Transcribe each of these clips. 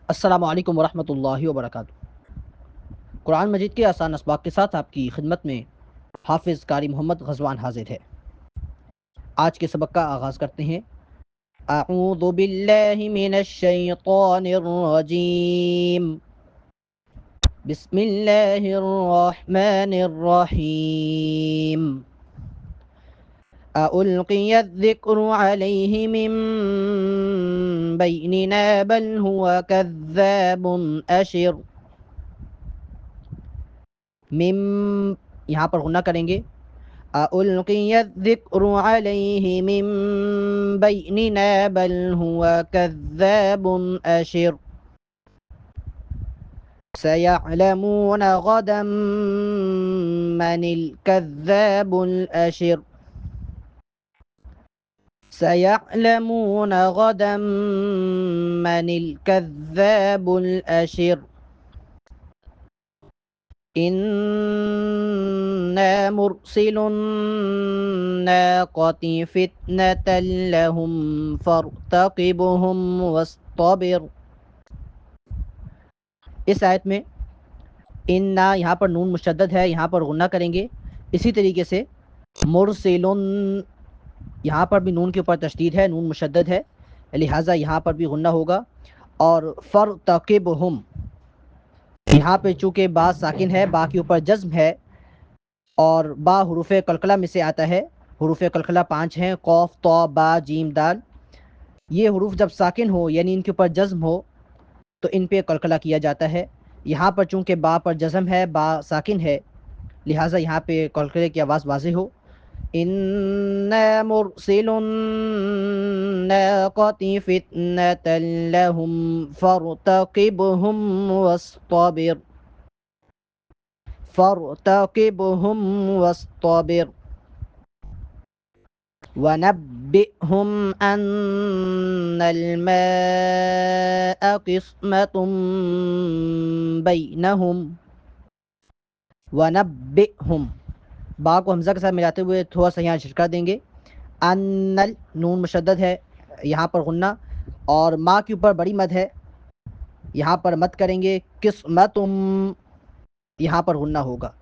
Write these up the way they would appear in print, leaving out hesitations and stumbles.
अस्सलामु अलैकुम वरहमतुल्लाहि वबरकातुहू। कुरान मजीद के आसान असबाक के साथ आपकी खिदमत में हाफिज़ कारी मोहम्मद ग़ज़वान हाजिर है। आज के सबक का आगाज़ करते हैं। अऊज़ु बिल्लाहि मिनश शैतानिर रजीम। बिस्मिल्लाहिर रहमानिर रहीम। अउल्क़िय ज़िक्रु अलैहि मिन बैनिना बल हुवा कज़्ज़ाबुन अशिर। मिम यहाँ पर गुन्ना करेंगे। अउल्क़िय ज़िक्रु अलैहि मिन बैनिना बल हुवा कज़्ज़ाबुन अशिर। सयअलमून गदन मनिल कज़्ज़ाबुल अशिर। सयअलमून गदन मनिल कज़्ज़ाबुल अशिर। इन्ना मुरसिलुन नाक़ति फ़ितनतल लहुम फ़र्तक़िबहुम वस्तबिर। इस आयत में इन्ना यहाँ पर नून मुशद्दद है, यहाँ पर गुन्ना करेंगे। इसी तरीके से मुरसिलुन यहाँ पर भी नून के ऊपर तशदीद है, नून मुशद्दद है, लिहाजा यहाँ पर भी गुन्ना होगा। और फ़र्तक़िबहुम यहाँ पे चूँकि बा साकिन है, बा के ऊपर जज़्म है और बा हुरूफ़ कलकला में से आता है। हुरूफ़ कलकला 5 हैं, क़ाफ़, तौ, बा, जीम, दाल। ये हुरूफ़ जब साकिन हो यानी इनके ऊपर जज़्म हो तो इन पे कलकला किया जाता है। यहाँ पर चूँकि बा पर जज़्म है, बा साकिन है, लिहाजा यहाँ पे कलकले की आवाज़ वाज़ेह हो। इन्ना मुरसिलुन नाक़ति फ़ितनतल लहुम फ़र्तक़िबहुम वस्तबिर। फ़र्तक़िबहुम वस्तबिर। वनब्बिअहुम अन्नल माअ क़िस्मतुम बैनहुम। वनब्बिअहुम बा को हमज़ा के साथ मिलाते हुए थोड़ा सा यहाँ झटका देंगे। अन्नल नून मुशद्दद है, यहाँ पर गुन्ना, और माँ के ऊपर बड़ी मद है, यहाँ पर मद करेंगे। किस्मतुम यहाँ पर गुन्ना होगा।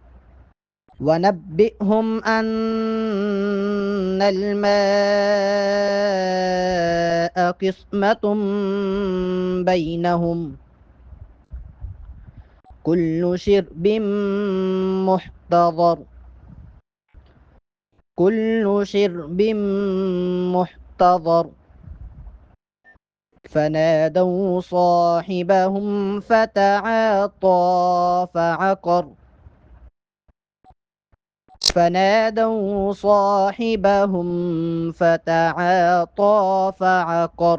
वनब्बिअहुम अन्नल माअ क़िस्मतुम बैनहुम। कुल्लु शिर्बिम मुहतज़र। कुल्लु शिर्बिम मुहतज़र। फनादौ साहिबहुम फ़तआता फ़अक़र। फनादौ साहिबहुम फ़तआता फ़अक़र।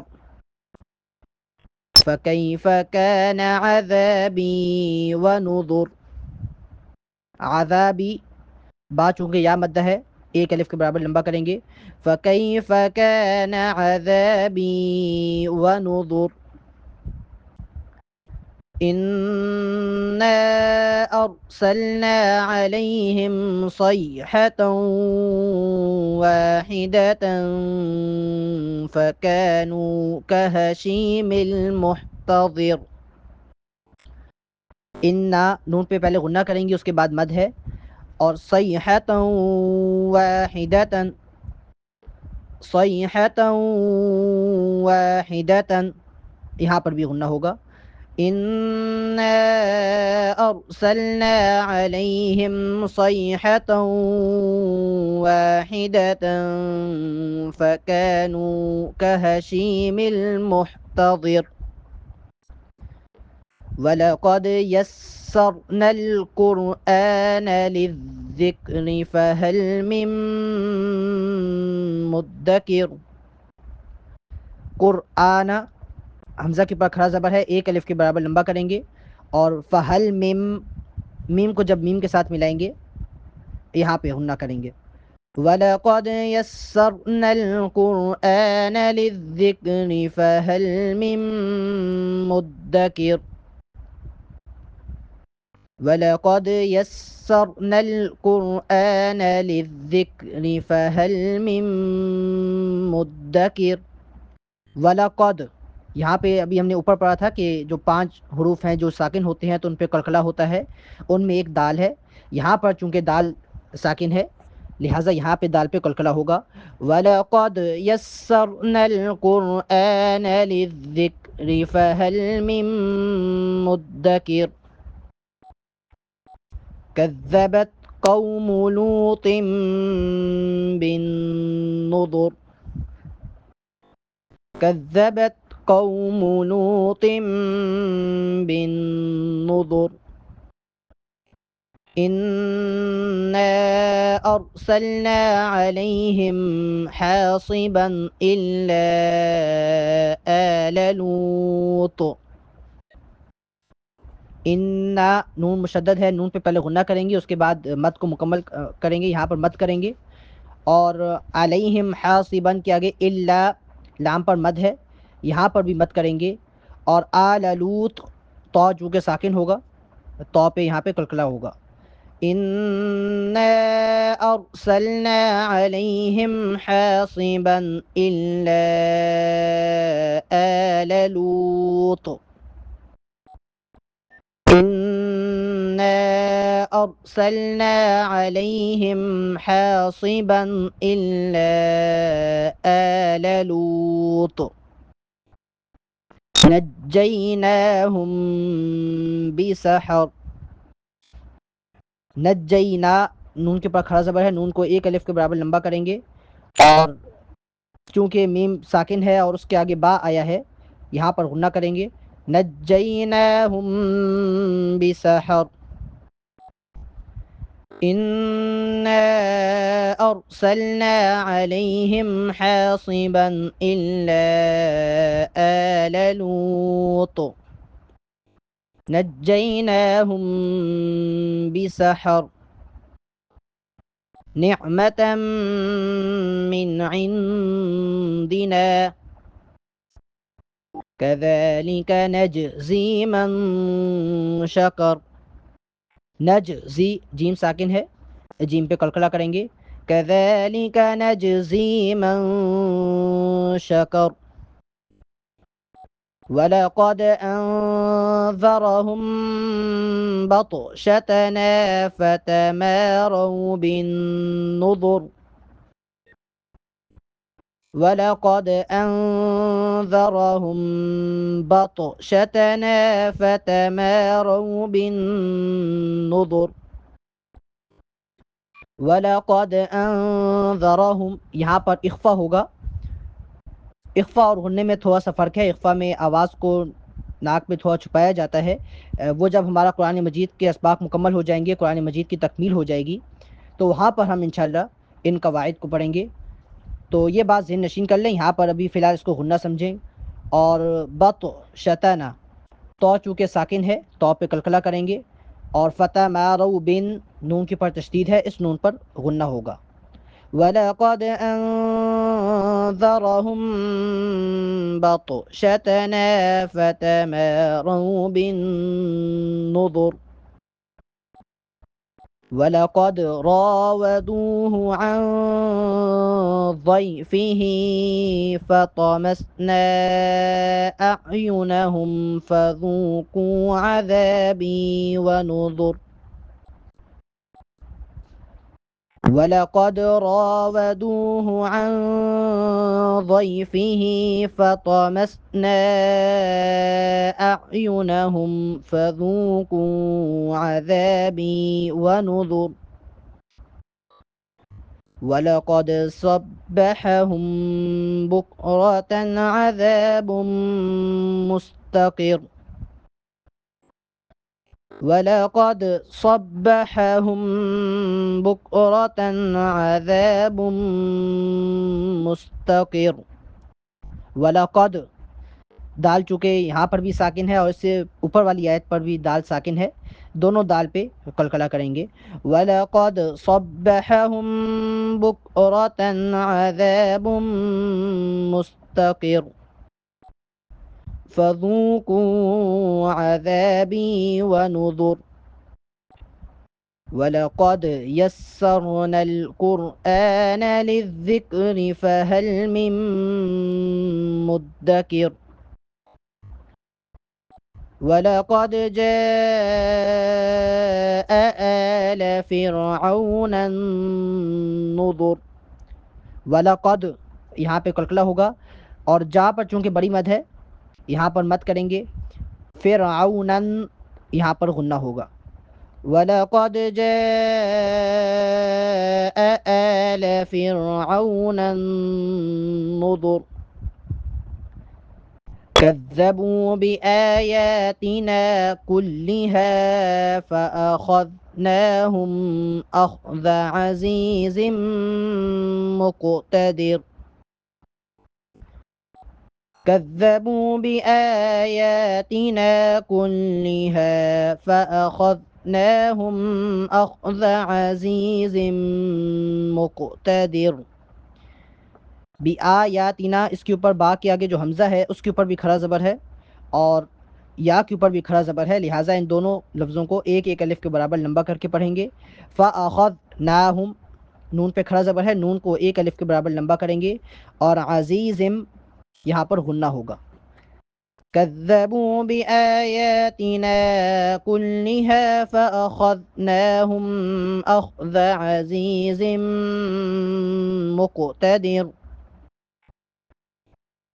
फ़कैफ़ कान अज़ाबी वनुज़ुर। अज़ाबी बा चूँकि या मद्दा है, एक अलिफ के बराबर लंबा करेंगे। फ़कैफ़ कान अज़ाबी वनुज़ुर। इन्ना अरसलना अलैहिम सयहतन वाहिदतन फ़कानू कहशीमिल मुहतज़िर। इन्ना नून पे पहले गुन्ना करेंगे, उसके बाद मद है। और सयहतन वाहिदतन, सयहतन वाहिदतन यहाँ पर भी गुन्ना होगा। इन्ना अरसलना अलैहिम सयहतन वाहिदतन फ़कानू कहशीमिल मुहतज़िर। वलक़द यस्सरनल क़ुरआन लिज़्ज़िक्रि फ़हल मिन मुद्दकिर। क़ुरआन हमज़ा के ऊपर खड़ा ज़बर है, एक अलिफ के बराबर लंबा करेंगे। और फ़हल मिम, मीम को जब मीम के साथ मिलाएंगे यहाँ पे गुन्ना करेंगे। वलक़द यस्सरनल क़ुरआन लिज़्ज़िक्रि फ़हल मिन मुद्दकिर। वलक़द यस्सरनल क़ुरआन लिज़्ज़िक्रि फ़हल मिन मुद्दकिर। वलक़द यहाँ पे अभी हमने ऊपर पढ़ा था कि जो 5 हरूफ हैं जो साकिन होते हैं तो उन पे कलकला होता है, उनमें एक दाल है। यहाँ पर चूंकि दाल साकिन है लिहाजा यहाँ पे दाल पे कलकला होगा। वलक़द यस्सरनल क़ुरआन लिज़्ज़िक्रि फ़हल मिन मुद्दकिर कज़्ज़बत कौम लूतिन बिन्नुज़ुर कज़्ज़बत कौम लूतिन बिन्नुज़ुर इन्ना अरसलना अलैहिम हासिबन इल्ला आल लूत। इन्ना नून मुशद्दद है, नून पे पहले गुन्ना करेंगे, उसके बाद मद को मुकम्मल करेंगे, यहाँ पर मद करेंगे। और अलैहिम हासिबन के आगे इल्ला लाम पर मद है, यहाँ पर भी मद करेंगे। और आल लूत तो चूँकि साकिन होगा तो पे यहाँ पे कलकला होगा। इन्ना अरसलना अलैहिम हासिबन इल्ला आल लूत इन्ना अरसलना अलैहिम हासिबन इल्ला आल लूत नज्जैनाहुम बिसहर। नज्जैना नून के ऊपर खड़ा ज़बर है, नून को एक अलिफ के बराबर लंबा करेंगे। और चूंकि मीम साकिन है और उसके आगे बा आया है, यहाँ पर गुन्ना करेंगे। नज्जैनाहुम बिसहर इन्ना अरसलना अलैहिम हासिबन इल्ला आल लूत नज्जैनाहुम बिसहर निअमतम मिन इंदिना कज़ालिक नजज़ी मन शकर। नजज़ी जीम साकिन है, जीम पे कलकला करेंगे। कज़ालिक नजज़ी मन शकर वलक़द अंज़रहुम बत्शतना फतमारौ बिन्नुज़ुर वलक़द अंज़रहुम बत्शतना फतमारौ बिन्नुज़ुर वलक़द अंज़रहुम यहाँ पर इख्फ़ा होगा। इख्फ़ा और गुन्ने में थोड़ा सा फ़र्क है। इख्फ़ा में आवाज़ को नाक में थोड़ा छुपाया जाता है। वो जब हमारा कुरान मजीद के असबाक मुकम्मल हो जाएंगे, कुरान मजीद की तकमील हो जाएगी, तो वहाँ पर हम इंशाअल्लाह इन कवाइद को पढ़ेंगे। तो ये बात ज़हन नशीन कर लें। यहाँ पर अभी फ़िलहाल इसको गुन्ना समझें। और बत शताना तो चूँकि साकिन है तो पे कलकला करेंगे। और फ़तह मारऊ बिन नून के ऊपर तशदीद है, इस नून पर गुन्ना होगा। वलक़द अंज़रहुम बत्शतना फतमारौ बिन्नुज़ुर वलक़द रावदूहु अन ضيفه فطمسنا أعينهم فذوقوا عذابي ونذر ولقد راودوه عن ضيفه فطمسنا أعينهم فذوقوا عذابي ونذر ولقد صبحهم بكرة عذاب مستقر ولقد صبحهم بكرة عذاب मुस्तकिर। वलक़द दाल चूँकि यहाँ पर भी साकिन है और इससे ऊपर वाली आयत पर भी दाल साकिन है, दोनों दाल पे कलकला करेंगे। वलक़द सब्बहहुम बुकरतन अज़ाबुम मुस्तकिर फ़ज़ूक़ू अज़ाबी वनुज़ुर वलक़द यस्सरनल क़ुरआन लिज़्ज़िक्रि फ़हल मिन मुद्दकिर। वलक़द जाअ आल फ़िरऔन अन्नुज़ुर। वलक़द यहाँ पे कलकला होगा और जा पर चूंकि बड़ी मद है यहाँ पर मत करेंगे। फ़िरऔन यहाँ पर गुन्ना होगा। वलक़द जाअ आल फ़िरऔन अन्नुज़ुर। कज़्ज़बू बिआयातिना कुल्लिहा फ़अख़ज़नाहुम अख़्ज़ अज़ीज़िम मुक़तदिर। कज़्ज़बू बिआयातिना कुल्लिहा फ़अख़ज़नाहुम अख़्ज़ अज़ीज़िम मुक़तदिर। बिआयातिना, इसके ऊपर बा के आगे जो हमज़ा है उसके ऊपर भी खड़ा ज़बर है और या के ऊपर भी खड़ा ज़बर है, लिहाजा इन दोनों लफ्ज़ों को एक एक अलिफ के बराबर लंबा करके पढ़ेंगे। फ़अख़ज़नाहुम, नून पे खड़ा ज़बर है, नून को एक अलिफ के बराबर लंबा करेंगे और अज़ीज़िम यहाँ पर गुन्ना होगा। कज़्ज़बू बिआयातिना कुल्लिहा फ़अख़ज़नाहुम अख़्ज़ अज़ीज़िम मुक़तदिर।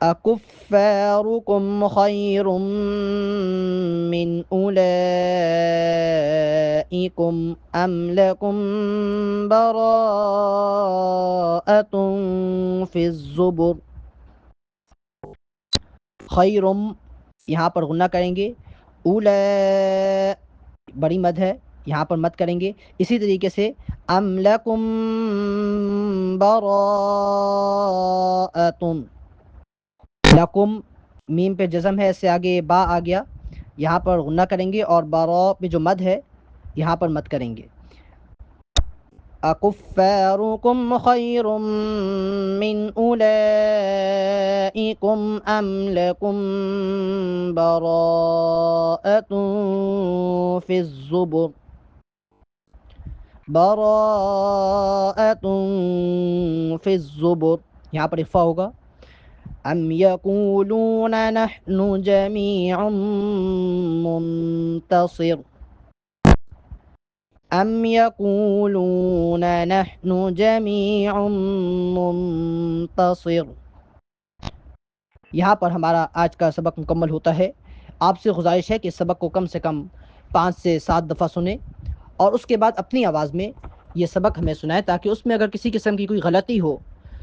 अकुफ़्फ़ारुकुम ख़ैरुम मिन उलाइकुम अम लकुम बराअतुन फ़िज़्ज़ुबुर। खैरुम यहाँ पर गुन्ना करेंगे। उला बड़ी मद है, यहाँ पर मत करेंगे। इसी तरीके से अम लकुम बराअतुन, लकुम मीम पे जज़म है, इससे आगे बा आ गया, यहाँ पर गुन्ना करेंगे और बारा पे जो मद है यहाँ पर मत करेंगे। अकुफ़्फ़ारुकुम ख़ैरुम मिन उलाइकुम अम लकुम बराअतुन फ़िज़्ज़ुबुर। बराअतुन फ़िज़्ज़ुबुर, यहाँ पर इफ़ा होगा। अम यक़ूलून नहनु जमीउम मुंतसिर। अम यक़ूलून नहनु जमीउम मुंतसिर। यहाँ पर हमारा आज का सबक मुकम्मल होता है। आपसे गुजारिश है कि इस सबक को कम से कम 5 से 7 दफ़ा सुने और उसके बाद अपनी आवाज़ में ये सबक हमें सुनाएं, ताकि उसमें अगर किसी किस्म की कोई गलती हो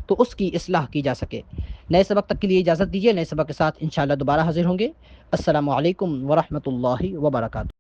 तो उसकी इस्लाह की जा सके। नए सबक तक के लिए इजाज़त दीजिए। नए सबक के साथ इंशाअल्लाह दोबारा हाजिर होंगे। अस्सलामु अलैकुम व रहमतुल्लाहि व बरकातुहू।